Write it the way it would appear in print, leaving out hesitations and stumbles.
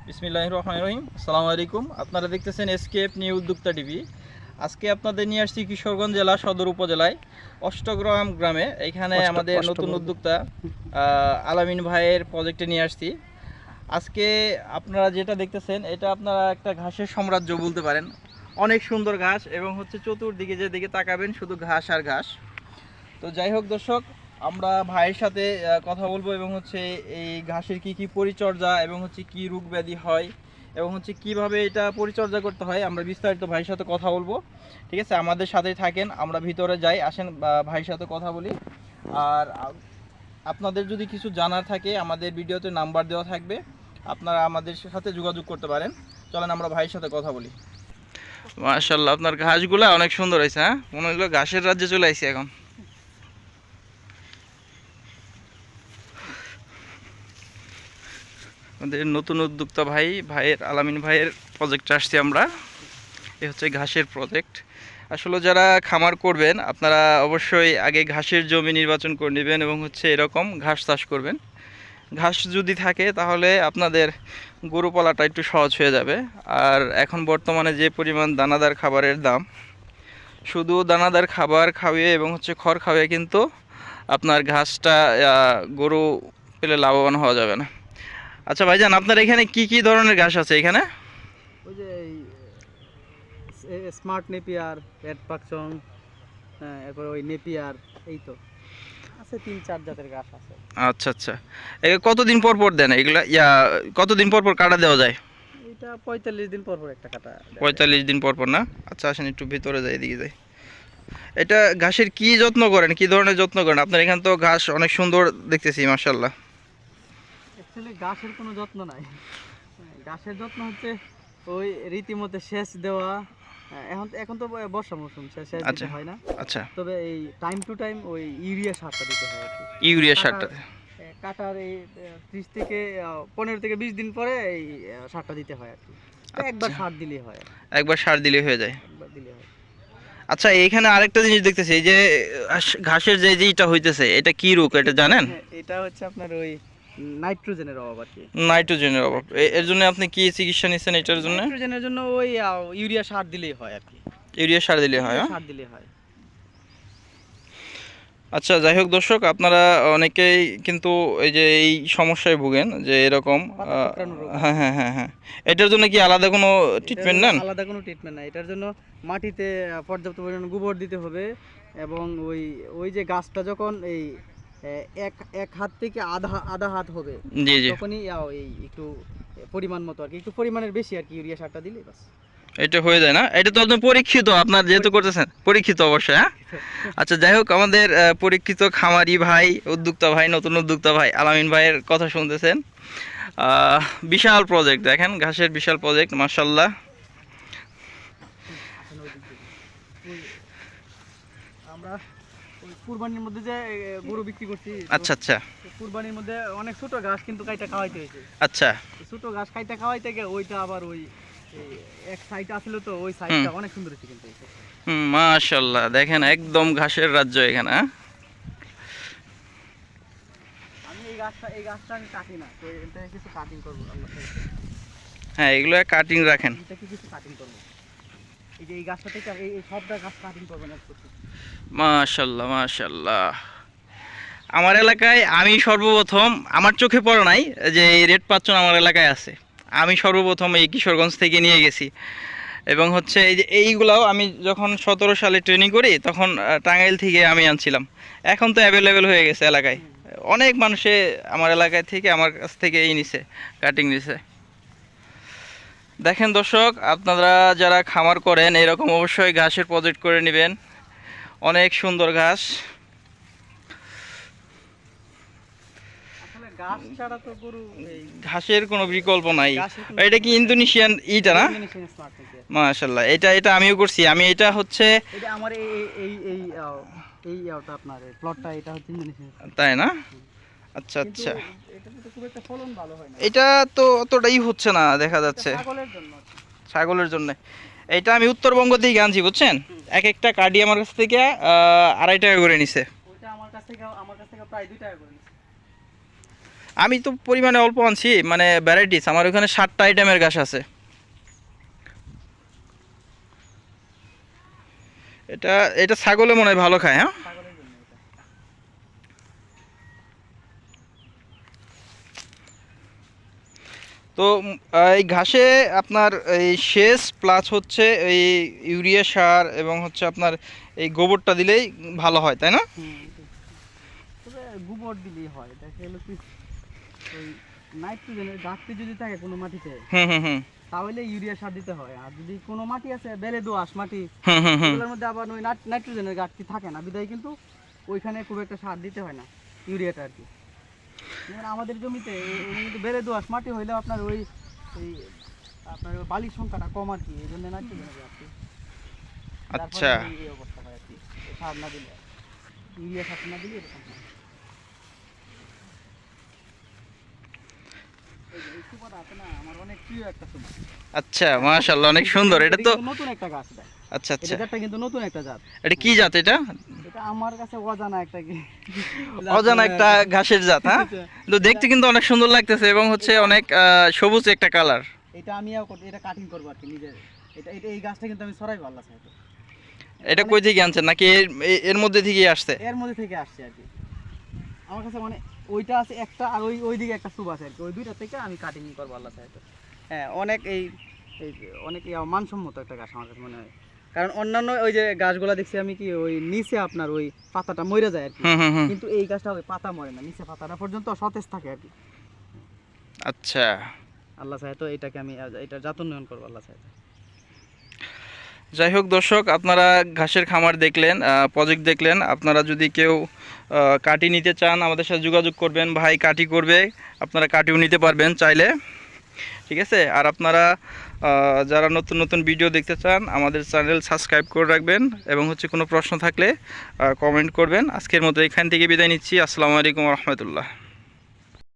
বিসমিল্লাহির রহমানির রহিম। আসসালামু আলাইকুম। আপনারা দেখতেছেন এসকেপ নিউ উদ্যোক্তা টিভি। আজকে আপনাদের নিয়ে আসছি কিশোরগঞ্জ জেলা সদর উপজেলায় অষ্টগ্রাম গ্রামে। এখানে আমাদের নতুন উদ্যোক্তা আলামিন ভাইয়ের প্রজেক্টে নিয়ে আসছি। আজকে আপনারা যেটা দেখতেছেন এটা আপনারা একটা ঘাসের সাম্রাজ্য বলতে পারেন। অনেক সুন্দর ঘাস এবং হচ্ছে চতুর্দিকে যেদিকে তাকাবেন শুধু ঘাস আর ঘাস। তো যাই হোক দর্শক, আমরা ভাইয়ের সাথে কথা বলবো এবং হচ্ছে এই ঘাসের কি পরিচর্যা এবং হচ্ছে কি রোগ ব্যাধি হয় এবং হচ্ছে কিভাবে এটা পরিচর্যা করতে হয় আমরা বিস্তারিত ভাইয়ের সাথে কথা বলবো। ঠিক আছে, আমাদের সাথেই থাকেন, আমরা ভিতরে যাই, আসেন ভাইয়ের সাথে কথা বলি। আর আপনাদের যদি কিছু জানার থাকে আমাদের ভিডিওতে নাম্বার দেওয়া থাকবে, আপনারা আমাদের সাথে যোগাযোগ করতে পারেন। চলেন আমরা ভাইয়ের সাথে কথা বলি। মাশাআল্লাহ, আপনার ঘাসগুলো অনেক সুন্দর হয়েছে। হ্যাঁ, মনে হলো ঘাসের রাজ্যে চলে আসছি এখন। আমাদের নতুন উদ্যোক্তা ভাইয়ের আলামিন ভাইয়ের প্রজেক্টে আসছি আমরা। এ হচ্ছে ঘাসের প্রজেক্ট। আসলে যারা খামার করবেন আপনারা অবশ্যই আগে ঘাসের জমি নির্বাচন করে নেবেন এবং হচ্ছে এরকম ঘাস চাষ করবেন। ঘাস যদি থাকে তাহলে আপনাদের গরু পালাটা একটু সহজ হয়ে যাবে। আর এখন বর্তমানে যে পরিমাণ দানাদার খাবারের দাম, শুধু দানাদার খাবার খাওয়িয়ে এবং হচ্ছে খড় খাওয়িয়ে কিন্তু আপনার ঘাসটা গরু পেলে লাভবান হওয়া যাবে না। আচ্ছা ভাইজান, আপনার এখানে কি ধরনের ঘাস আছে এখানে? ওই যে স্মার্ট নেপিয়ার, রেড পাকচং, এরপর ওই নেপিয়ার, এই তো আছে 3-4 জাতের ঘাস আছে। আচ্ছা আচ্ছা, কতদিন পর পর দেন এগুলা? কতদিন পর পর কাটা দেওয়া যায়? এটা 45 দিন পর পর একটা কাটা। 45 দিন পর পর না? আচ্ছা আসেন একটু ভিতরে যাই, এদিকে যাই। এটা ঘাসের কি যত্ন করেন, কি ধরনের যত্ন করেন? আপনার এখানে তো ঘাস অনেক সুন্দর দেখতেছি, মাশাআল্লাহ। অ্যাকচুয়ালি ঘাসের কোনো যত্ন নাই। ঘাসের যত্ন হচ্ছে ওই রীতিমতো সেচ দেওয়া। এখন তো বর্ষা মৌসুম, সেচ দিতে হয় না। আচ্ছা, তবে এই টাইম টু টাইম ওই ইউরিয়া সারটা দিতে হয় আর কি। ইউরিয়া সারটা? কাটার এই 30 থেকে 15 থেকে 20 দিন পরে এই সারটা দিতে হয় আর কি। একবার সার দিলেই হয়। একবার সার দিলে হয়ে যায়? একবার দিলে হয়। আচ্ছা, এখানে আরেকটা জিনিস দেখতেছি, এই যে ঘাসের যেটা হইতেছে এটা কি রোগ, এটা জানেন? এটা হচ্ছে আপনার ওই নাইট্রোজেনের অভাব আর কি। নাইট্রোজেনের অভাব। এর জন্য আপনি কি চিকিৎসা নিচ্ছেন এটার জন্য? নাইট্রোজেনের জন্য ওই ইউরিয়া সার দিলেই হয় আর কি। ইউরিয়া সার দিলে হয়? সার দিলেই হয়। আচ্ছা, যাই হোক দর্শক, আপনারা অনেকেই কিন্তু এই যে এই সমস্যায় ভুগেন যে এরকম। হ্যাঁ হ্যাঁ হ্যাঁ হ্যাঁ, এটার জন্য কি আলাদা কোনো ট্রিটমেন্ট নেন? আলাদা কোনো ট্রিটমেন্ট নাই। এটার জন্য মাটিতে পর্যাপ্ত পরিমাণ গোবর দিতে হবে এবং ওই ওই যে গাছটা যখন এই এক হাত থেকে আধা হাত হবে, জি জি, তখনই এই একটু পরিমাণ মতো আর কি, একটু পরিমাণের বেশি আর কি ইউরিয়া সারটা দিলে বাস এটা হয়ে যায় না? এটা তো আপনি পরীক্ষিত, আপনার যেহেতু করতেছেন পরীক্ষিত অবশ্যই। হ্যাঁ, আচ্ছা যাই হোক, আমাদের পরীক্ষিত খামারি ভাই, উদ্যোক্তা ভাই, নতুন উদ্যোক্তা ভাই আলামিন ভাইয়ের কথা শুনতেছেন। বিশাল প্রজেক্ট, দেখেন ঘাসের বিশাল প্রজেক্ট, মাশাআল্লাহ। আমরা ওই কুরবানির মধ্যে যে গরু বিক্রি করছি, আচ্ছা আচ্ছা, কুরবানির মধ্যে অনেক ছোট ঘাস কিন্তু কাইটা খাওয়াইতে হয়েছে। আচ্ছা, ছোট ঘাস কাইটা খাওয়াইতে গিয়ে ওইটা আবার ওই এক সাইড আসলে তো ওই সাইডটা অনেক সুন্দর হয়েছে কিন্তু। মাশাআল্লাহ, দেখেন একদম ঘাসের রাজ্য এখানে। আমি এই গাছটা আমি কাটি না, তো এটা কিছু কাটিং করব আল্লাহ। হ্যাঁ, এগুলো কাটিং রাখেন। এটা কিছু কাটিং করব, এই যে এই গাছটা থেকে এই সবটা গাছ কাটিং করবেন এক করতে। মাশাআল্লাহ মাশাআল্লাহ। আমার এলাকায় আমি সর্বপ্রথম, আমার চোখে পড়ে নাই যে এই রেড পাঁচন আমার এলাকায় আছে, আমি সর্বপ্রথম এই কিশোরগঞ্জ থেকে নিয়ে গেছি। এবং হচ্ছে এই যে এইগুলাও আমি যখন 17 সালে ট্রেনিং করি তখন টাঙ্গাইল থেকে আমি আনছিলাম। এখন তো অ্যাভেলেবেল হয়ে গেছে এলাকায়, অনেক মানুষে আমার এলাকায় থেকে আমার কাছ থেকে এই নিছে, কাটিং নিছে। দেখেন দর্শক, আপনারা যারা খামার করেন এরকম অবশ্যই ঘাসের প্রজেক্ট করে নেবেন, অনেক সুন্দর ঘাস। গাছ ছাড়া তো গরু এই ঘাসের কোনো বিকল্প নাই। এটা কি ইন্দোনেশিয়ান ইটা না? মাশাআল্লাহ, এটা আমিও করছি। আমি এটা হচ্ছে এটা আমার এইটা আপনার প্লটটা এটা হচ্ছে ইন্দোনেশিয়ান, তাই না? আচ্ছা আচ্ছা, এটা তো খুব একটা ফলন ভালো হয় না। এটা তো অতটাই হচ্ছে না দেখা যাচ্ছে, ছাগলের জন্য। ছাগলের জন্য। এটা আমি উত্তরবঙ্গ থেকে আনছি, বুঝছেন? এক একটা কার্ডি আমার কাছ থেকে 2.5 টাকা করে নিছে। ওটা আমার কাছ থেকে প্রায় 2 টাকা করে নিছে। আমি তো পরিমাণে অল্প আনছি, মানে ভ্যারাইটিস আমার ওখানে 7টা আইটেমের ঘাস আছে। এটা এটা ছাগলে মনে হয় ভালো খায়। হ্যাঁ, ছাগলের জন্য এটা। তো এই ঘাসে আপনার এই সেচ প্লাস হচ্ছে এই ইউরিয়া সার এবং হচ্ছে আপনার এই গোবরটা দিলেই ভালো হয়, তাই না? তবে গোবর দিলেই হয়, দেখা গেল কি ওই নাইট্রোজেনের ঘাটতি যদি থাকে কোনো মাটিতে হুম হুম হুম তাহলে ইউরিয়া সার দিতে হয়। আর যদি কোনো মাটি আছে বেলে দোআঁশ মাটি, হুম হুম হুম এগুলোর মধ্যে আবার ওই নাইট্রোজেনের ঘাটতি থাকে না, বিধায় কিন্তু ওইখানে খুব একটা সার দিতে হয় না, ইউরিয়াটা আর কি। যেমন আমাদের জমিতে কিন্তু বেলে দোআঁশ মাটি হইলেও আপনার ওই ওই আপনার ওই বালির সংখ্যাটা কম আর কি, এই জন্য নাইট্রোজেনের ঘাটতি। যার ফলে আচ্ছা। এই অবস্থা হয় আর কি, সার না দিলে, ইউরিয়া সার না দিলে এরকম হয়। এই সুপার আছে না, আমার অনেক প্রিয় একটা সুপার। আচ্ছা, মাশাআল্লাহ, অনেক সুন্দর। এটা তো নতুন একটা গাছ এটা। আচ্ছা আচ্ছা, এটা কিন্তু নতুন একটা জাত। এটা কি জাত? এটা এটা আমার কাছে অজানা একটা কি অজানা একটা ঘাসের জাত। হ্যাঁ, তো দেখতে কিন্তু অনেক সুন্দর লাগতেছে এবং হচ্ছে অনেক সবুজ একটা কালার। এটা আমিও এটা কাটিং করব আর কি নিজে। এটা এটা এই গাছটা কিন্তু আমি ছড়াইবো আল্লাহ চাইতো। এটা কই থেকে আনছেন, নাকি এর মধ্যে থেকেই আসছে? এর মধ্যে থেকে আসছে আর কি। আমার কাছে মানে ওইটা আছে একটা, আর ওইদিকে একটা সুপ আছে আর কি, ওই দুইটা থেকে আমি কাটিং করবো আল্লাহ চাইতো। হ্যাঁ, অনেক এই এই অনেক মানসম্মত একটা গাছ আমার কাছে মনে হয়। কারণ অন্যান্য ওই যে গাছগুলা দেখছি আমি কি ওই নিচে আপনার ওই পাতাটা মরে যায় আর কি, হুম হুম হুম কিন্তু এই গাছটা ওই পাতা মরে না, নিচে পাতাটা পর্যন্ত সতেজ থাকে আর কি। আচ্ছা, আল্লাহ চাইতো এটাকে আমি এটা জাত উন্নয়ন করবো আল্লাহ চাইতো। যাই হোক দর্শক, আপনারা ঘাসের খামার দেখলেন, প্রজেক্ট দেখলেন। আপনারা যদি কেউ কাটি নিতে চান আমাদের সাথে যোগাযোগ করবেন, ভাই কাটি করবে, আপনারা কাটিও নিতে পারবেন চাইলে, ঠিক আছে? আর আপনারা যারা নতুন নতুন ভিডিও দেখতে চান আমাদের চ্যানেল সাবস্ক্রাইব করে রাখবেন এবং হচ্ছে কোনো প্রশ্ন থাকলে কমেন্ট করবেন। আজকের মতো এখান থেকে বিদায় নিচ্ছি। আসসালামু আলাইকুম রহমতুল্লাহ।